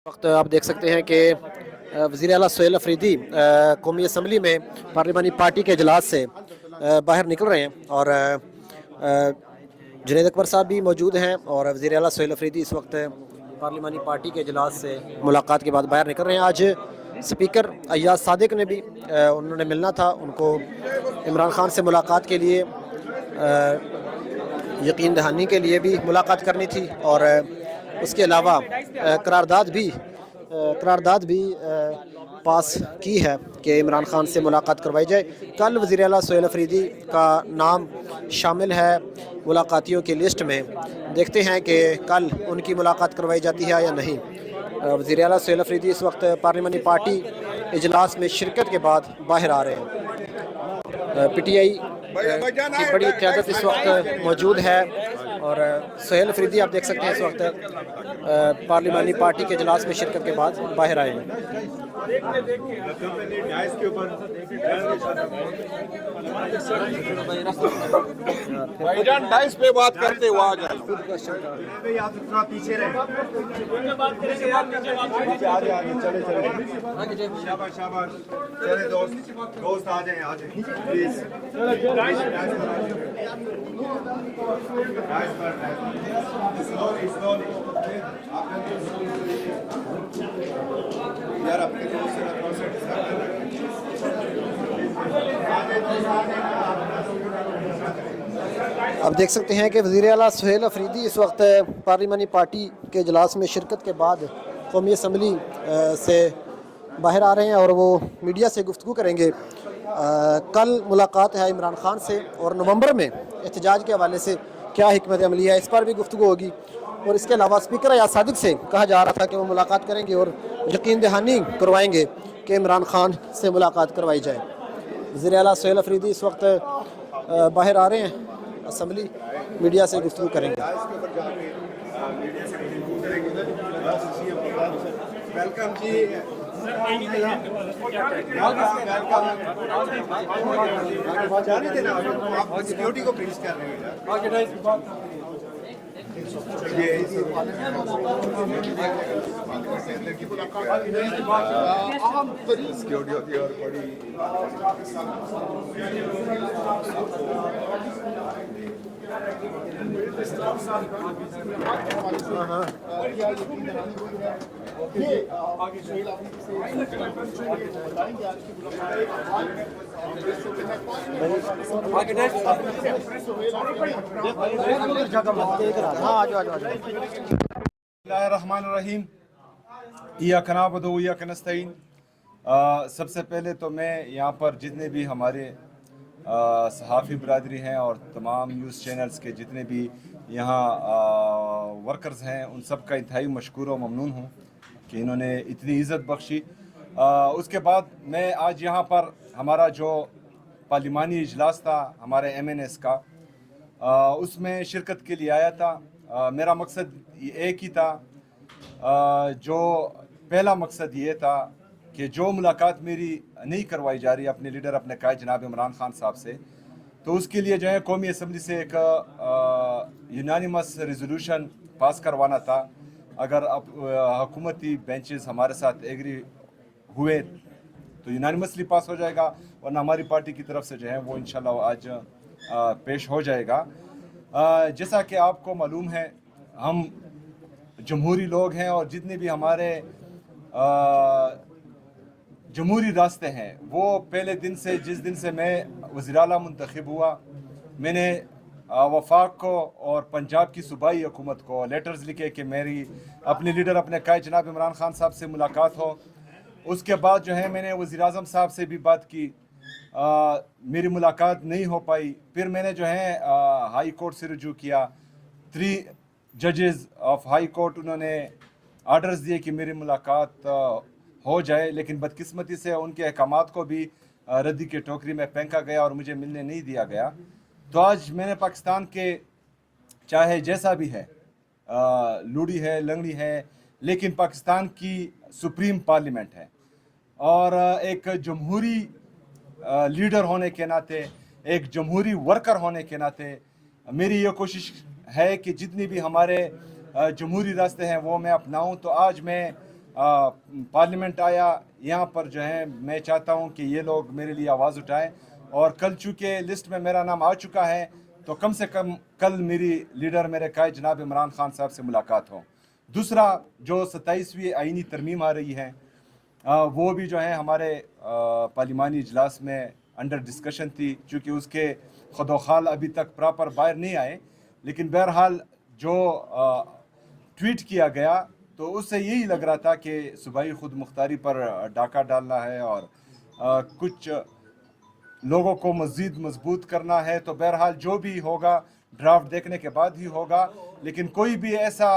वक्त आप देख सकते हैं कि वज़ीर आला सोहेल अफरीदी कौमी असम्बली में पार्लिमानी पार्टी के इजलास से बाहर निकल रहे हैं और जुनैद अकबर साहब भी मौजूद हैं और वज़ीर आला सोहेल अफरीदी इस वक्त पार्लिमानी पार्टी के इजलास से मुलाकात के बाद बाहर निकल रहे हैं। आज स्पीकर अय्याज सादिक ने भी उन्होंने मिलना था, उनको इमरान खान से मुलाकात के लिए यकीन दहानी के लिए भी मुलाकात करनी थी और उसके अलावा करारदाद भी पास की है कि इमरान खान से मुलाकात करवाई जाए। कल वज़ीर आला सोहेल अफरीदी का नाम शामिल है मुलाकातियों की लिस्ट में। देखते हैं कि कल उनकी मुलाकात करवाई जाती है या नहीं। वज़ीर आला सोहेल अफरीदी इस वक्त पार्लिमानी पार्टी इजलास में शिरकत के बाद बाहर आ रहे हैं। PTI की बड़ी क़यादत इस वक्त मौजूद है और सोहेल अफरीदी आप देख सकते हैं इस वक्त पार्लिमानी पार्टी के इजलास में शिरकत के बाद बाहर आए हैं। भाईजान डाइस पे बात करते हुआ आ जाए। पीछे रहे शाबाश शाबाश, चले दोस्त आ जाए प्लीज। यार अपने दोस्त अब देख सकते हैं कि वज़ीर आला सोहेल अफरीदी इस वक्त पार्लिमानी पार्टी के इजलास में शिरकत के बाद कौमी असम्बली से बाहर आ रहे हैं और वो मीडिया से गुफ्तगू करेंगे। कल मुलाकात है इमरान खान से और नवंबर में एहतजाज के हवाले से क्या हिकमत अमली है, इस पर भी गुफ्तगू होगी। और इसके अलावा स्पीकर अय्याज सादिक से कहा जा रहा था कि वो मुलाकात करेंगे और यकीन दहानी करवाएंगे कि इमरान खान से मुलाकात करवाई जाए। वज़ीर आला सोहेल अफरीदी इस वक्त बाहर आ रहे हैं, असम्बली मीडिया से गुफ्तगू करेंगे। वेलकम जी, जाने देना, आप सिक्योरिटी को प्लीज कर रहे हैं। सिक्योरिटी होती है और बड़ी बिस्मिल्लाहिर्रहमानिर्रहीम, इय्याक नअबुदु व इय्याक नस्तईन। सबसे पहले तो मैं यहाँ पर जितने भी हमारे सहाफ़ी बरादरी हैं और तमाम न्यूज़ चैनल्स के जितने भी यहाँ वर्कर्स हैं, उन सब का इंतहाई मशकूर व ममनून हूँ कि इन्होंने इतनी इज़्ज़त बख्शी। उसके बाद मैं आज यहाँ पर हमारा जो पार्लिमानी इजलास था हमारे MNS का, उसमें शिरकत के लिए आया था। मेरा मकसद एक ही था। जो पहला मकसद ये था कि जो मुलाकात मेरी नहीं करवाई जा रही अपने लीडर अपने कायद जनाब इमरान खान साहब से, तो उसके लिए जो है कौमी असम्बली से एक यूनानिमस रेजोल्यूशन पास करवाना था। अगर अब हुकूमती बेंचेस हमारे साथ एग्री हुए तो यूनानिमसली पास हो जाएगा, वरना हमारी पार्टी की तरफ से जो है वो इंशाल्लाह आज पेश हो जाएगा। जैसा कि आपको मालूम है, हम जमहूरी लोग हैं और जितने भी हमारे जमहूरी रास्ते हैं वो पहले दिन से, जिस दिन से मैं वज़ीर आला मुंतखब हुआ, मैंने वफाक को और पंजाब की सूबाई हुकूमत को लेटर्स लिखे कि मेरी अपने लीडर अपने कायद जनाब इमरान खान साहब से मुलाकात हो। उसके बाद जो है मैंने वज़ीर आज़म साहब से भी बात की, मेरी मुलाकात नहीं हो पाई। फिर मैंने जो है हाई कोर्ट से रुजू किया। 3 जजेस ऑफ हाई कोर्ट उन्होंने आर्डर्स दिए कि मेरी मुलाकात हो जाए, लेकिन बदकिस्मती से उनके अहकामात को भी रद्दी के टोकरी में फेंका गया और मुझे मिलने नहीं दिया गया। तो आज मैंने पाकिस्तान के, चाहे जैसा भी है, लूड़ी है लंगड़ी है, लेकिन पाकिस्तान की सुप्रीम पार्लियामेंट है और एक जमहूरी लीडर होने के नाते, एक जमहूरी वर्कर होने के नाते मेरी ये कोशिश है कि जितनी भी हमारे जमहूरी रास्ते हैं वो मैं अपनाऊं। तो आज मैं पार्लियामेंट आया, यहाँ पर जो है मैं चाहता हूँ कि ये लोग मेरे लिए आवाज़ उठाएं, और कल चूँकि लिस्ट में मेरा नाम आ चुका है तो कम से कम कल मेरी लीडर मेरे कायद जनाब इमरान खान साहब से मुलाकात हो। दूसरा, जो 27वीं आईनी तरमीम आ रही है वो भी जो है हमारे पार्लिमानी इजलास में अंडर डिस्कशन थी, चूँकि उसके खुदोखाल अभी तक प्रॉपर बाहर नहीं आए, लेकिन बहरहाल जो ट्वीट किया गया तो उससे यही लग रहा था कि सूबाई खुद मुख्तारी पर डाका डालना है और कुछ लोगों को मज़ीद मजबूत करना है। तो बहरहाल जो भी होगा ड्राफ्ट देखने के बाद ही होगा, लेकिन कोई भी ऐसा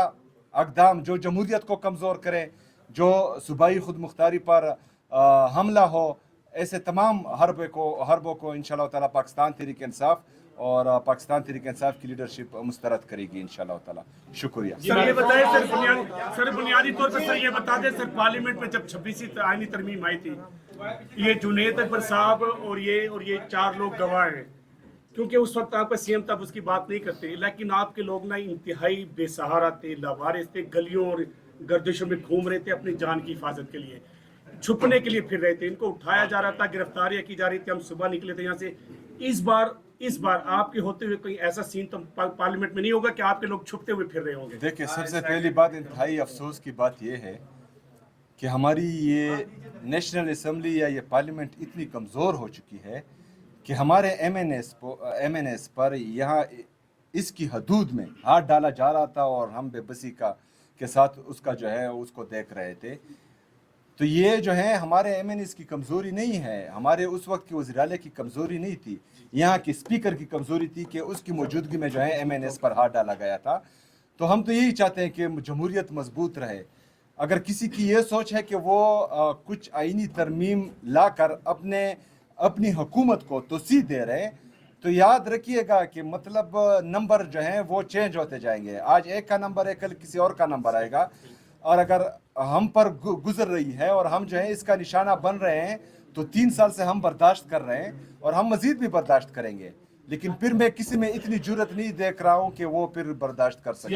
अक़दाम जो जमहूरियत को कमज़ोर करे, जो सूबाई खुद मुख्तारी पर हमला हो, ऐसे तमाम हरबों को इंशाअल्लाह ताला पाकिस्तान तहरीक इंसाफ और पाकिस्तान तहरीक इंसाफ की लीडरशिप मुस्तरद करेगी इंशाअल्लाह ताला। शुक्रिया। सर ये बताएं, सर बुनियादी तौर पर सर ये बता दें, सर पार्लियामेंट में जब 26वीं आईनी तरमीम आई थी, ये जुनैद अकबर साहब और ये 4 लोग गवाह हैं, क्योंकि उस वक्त आपका सीएम तब उसकी बात नहीं करते, लेकिन आपके लोग ना इंतहाई बेसहारा थे, लावारिस थे, गलियों और गर्दिशों में घूम रहे थे अपनी जान की हिफाजत के लिए, छुपने के लिए फिर रहे थे, इनको उठाया जा रहा था, गिरफ्तारियां की जा रही थी, हम सुबह निकले थे यहाँ से। इस बार आपके होते हुए कोई ऐसा सीन तो पार्लियामेंट में नहीं होगा कि आपके लोग छुपते हुए फिर रहे होंगे? देखिए, सबसे पहली बात, इंतहाई अफसोस की बात यह है कि हमारी ये नेशनल असम्बली या ये पार्लियामेंट इतनी कमज़ोर हो चुकी है कि हमारे MNS पर यहाँ इसकी हदूद में हाथ डाला जा रहा था और हम बेबसी के साथ उसका जो है उसको देख रहे थे। तो ये जो है हमारे MNS की कमज़ोरी नहीं है, हमारे उस वक्त की वज़ीर-ए-आला की कमज़ोरी नहीं थी, यहाँ की स्पीकर की कमज़ोरी थी कि उसकी मौजूदगी में जो है MNS पर हाथ डाला गया था। तो हम तो यही चाहते हैं कि जमहूरियत मजबूत रहे। अगर किसी की ये सोच है कि वो कुछ आईनी तरमीम ला कर अपनी हुकूमत को तोसी दे रहे हैं, तो याद रखिएगा कि मतलब नंबर जो हैं वो चेंज होते जाएंगे। आज एक का नंबर है, कल किसी और का नंबर आएगा, और अगर हम पर गुजर रही है और हम जो है इसका निशाना बन रहे हैं तो 3 साल से हम बर्दाश्त कर रहे हैं और हम मज़ीद भी बर्दाश्त करेंगे, लेकिन फिर मैं किसी में इतनी जुर्रत नहीं देख रहा हूं कि वो फिर बर्दाश्त कर सके।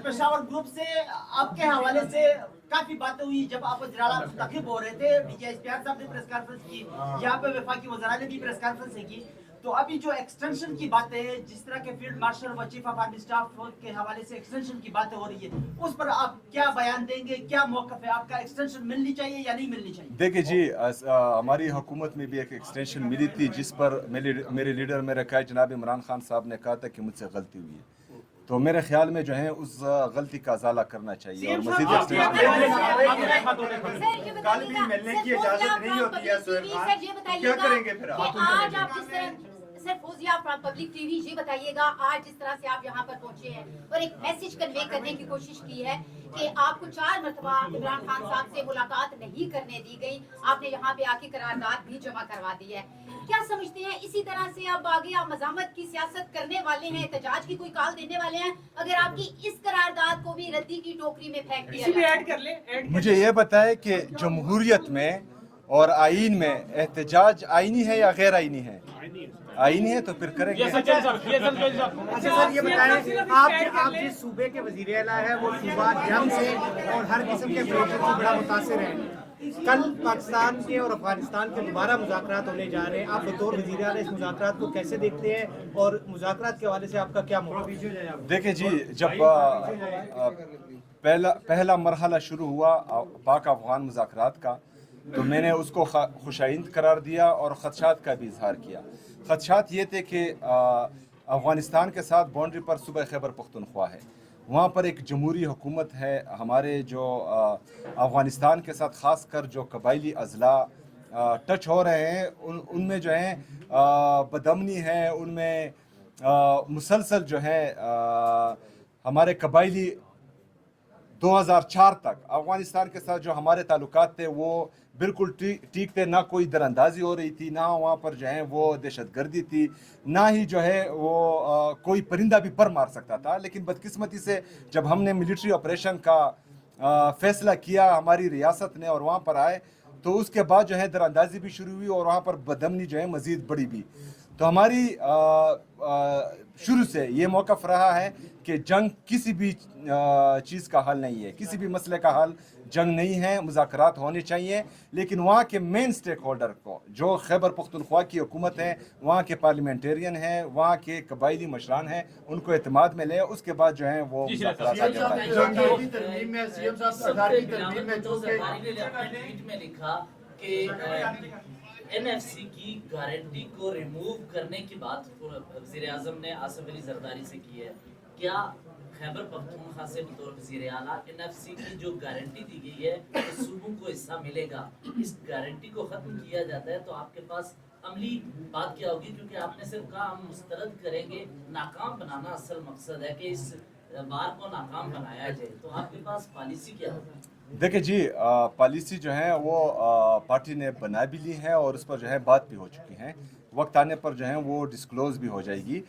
पेशावर ग्रुप से आपके हवाले से काफी बातें हुई जब आप वज़ीर-ए-आला मुंतखब हो रहे थे, डीजी इश्तियाक साहब ने प्रेस कॉन्फ्रेंस की, यहाँ पे वफाकी वज़ीर ने भी प्रेस कॉन्फ्रेंस की। तो अभी जो एक्सटेंशन की बातें हैं, जिस तरह के फील्ड मार्शल व चीफ ऑफ आर्मी स्टाफ के हवाले से एक्सटेंशन की बातें हो रही है, उस पर आप क्या बयान देंगे? क्या मौक़िफ़ है आपका? एक्सटेंशन मिलनी चाहिए या नहीं मिलनी चाहिए? देखिए जी, हमारी हुकूमत में भी एक एक्सटेंशन मिली थी जिस पर मेरे लीडर मेरे कायद जनाब इमरान खान साहब ने कहा था कि मुझसे गलती हुई है, तो मेरे ख्याल में जो है उस गलती का अजाला करना चाहिए और मज़ीद कल भी मिलने की इजाजत नहीं होती है सोहेल खान, क्या करेंगे फिर आप? सर फौजिया पब्लिक टीवी, ये बताइएगा आज जिस तरह से आप यहाँ पर पहुंचे हैं और एक मैसेज कन्वे करने की कोशिश की है कि आपको 4 मरतबा इमरान खान साहब से मुलाकात नहीं करने दी गई, आपने यहाँ पे आके करारदाद भी जमा करवा दी है, क्या समझते हैं इसी तरह से अब आगे आप मज़ामत की सियासत करने वाले हैं, एहतजाज की कोई कॉल देने वाले हैं अगर आपकी इस करारदाद को भी रद्दी की टोकरी में फेंक दिया जाए? मुझे ये बताएं कि जमहूरियत में और आईन में एहतजाज आईनी है या गैर आईनी है? आईनी है तो फिर करेंगे। अच्छा सर ये बताएं, आप जिस सूबे के वज़ीर आला है वो सूबा जंग से और हर किस्म के प्रेशर से बड़ा मुतासिर है, कल पाकिस्तान के और अफगानिस्तान के दोबारा मुज़ाकरात होने जा रहे हैं, आप बतौर वज़ीर आला इस मुज़ाकरात को कैसे देखते हैं और मुज़ाकरात के हवाले से आपका क्या मौक़िफ़ है? देखिए जी, जब पहला मरहला शुरू हुआ पाक अफगान मुज़ाकरात का, तो मैंने उसको खुशाइंद करार दिया और ख़दशात का भी इजहार किया। ख़दशात ये थे कि अफ़गानिस्तान के साथ बाउंड्री पर सूबा खैबर पख्तूनख्वा है, वहाँ पर एक जमहूरी हुकूमत है, हमारे जो अफ़गानिस्तान के साथ ख़ास कर जो कबायली अज़ला टच हो रहे हैं उनमें जो है बदअमनी है, उनमें मुसलसल जो है हमारे कबायली 2004 तक अफ़गानिस्तान के साथ जो हमारे ताल्लुकात थे वो बिल्कुल ठीक थे, ना कोई दरअंदाजी हो रही थी, ना वहाँ पर जो है वो दहशतगर्दी थी, ना ही जो है वो कोई परिंदा भी पर मार सकता था। लेकिन बदकिस्मती से जब हमने मिलिट्री ऑपरेशन का फ़ैसला किया हमारी रियासत ने और वहाँ पर आए, تو اس کے بعد جو ہے دراندازی بھی شروع ہوئی اور وہاں پر بدامنی جو ہے مزید بڑی بھی. تو ہماری شروع سے یہ موقف رہا ہے کہ جنگ کسی بھی چیز کا حل نہیں ہے, کسی بھی مسئلے کا حل جنگ نہیں ہے, مذاکرات ہونے چاہیے. لیکن وہاں کے مین سٹیک ہولڈر کو جو خیبر پختونخوا کی حکومت ہے, وہاں کے پارلیمنٹیرین ہیں, وہاں کے قبائلی مشران ہیں, ان کو اعتماد میں لے, اس کے بعد جو ہے وہ مذاکرات آگے بڑھائیں. این ایف سی کی گارنٹی کو ریموو کرنے کی بات وزیر اعظم نے آصف علی زرداری سے کی ہے. کیا خیبر پختونخوا سے بطور وزیر اعلیٰ این ایف سی کی جو گارنٹی دی گئی ہے کہ صوبوں کو حصہ ملے گا, اس گارنٹی کو ختم کیا جاتا ہے تو آپ کے پاس عملی بات کیا ہوگی؟ کیونکہ آپ نے صرف کہا ہم مسترد کریں گے, ناکام بنانا اصل مقصد ہے کہ اس بار کو ناکام بنایا جائے, تو آپ کے پاس پالیسی کیا ہوگی؟ دیکھیں جی, پالیسی جو ہے وہ پارٹی نے بنا بھی لی ہے اور اس پر جو ہے بات بھی ہو چکی ہیں. وقت آنے پر جو ہے وہ ڈسکلوز بھی ہو جائے گی.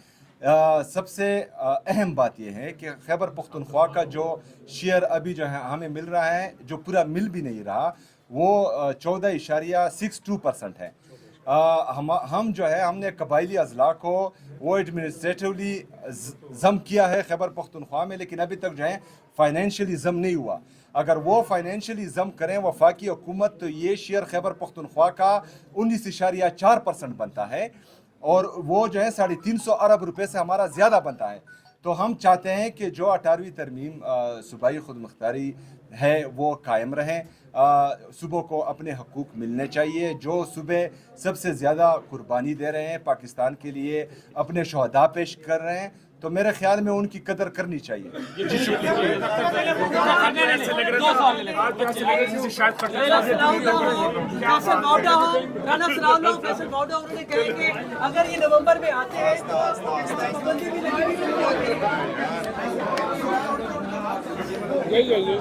سب سے اہم بات یہ ہے کہ خیبر پختونخوا کا جو شیئر ابھی جو ہے ہمیں مل رہا ہے, جو پورا مل بھی نہیں رہا, وہ 14.62% ہے. ہم جو ہے ہم نے قبائلی اضلاع کو وہ ایڈمنسٹریٹولی ضم کیا ہے خیبر پختونخوا میں, لیکن ابھی تک جو ہے فائنینشلی ضم نہیں ہوا. اگر وہ فائنینشلی ضم کریں وفاقی حکومت تو یہ شیئر خیبر پختونخوا کا 19.4% بنتا ہے, اور وہ جو ہے 350 ارب روپے سے ہمارا زیادہ بنتا ہے. تو ہم چاہتے ہیں کہ جو 18ویں ترمیم صوبائی خود مختاری ہے وہ قائم رہیں, صوبوں کو اپنے حقوق ملنے چاہیے. جو صوبے سب سے زیادہ قربانی دے رہے ہیں پاکستان کے لیے, اپنے شہداء پیش کر رہے ہیں, تو میرے خیال میں ان کی قدر کرنی چاہیے. اگر یہ نومبر میں آتے ہیں یہی ہے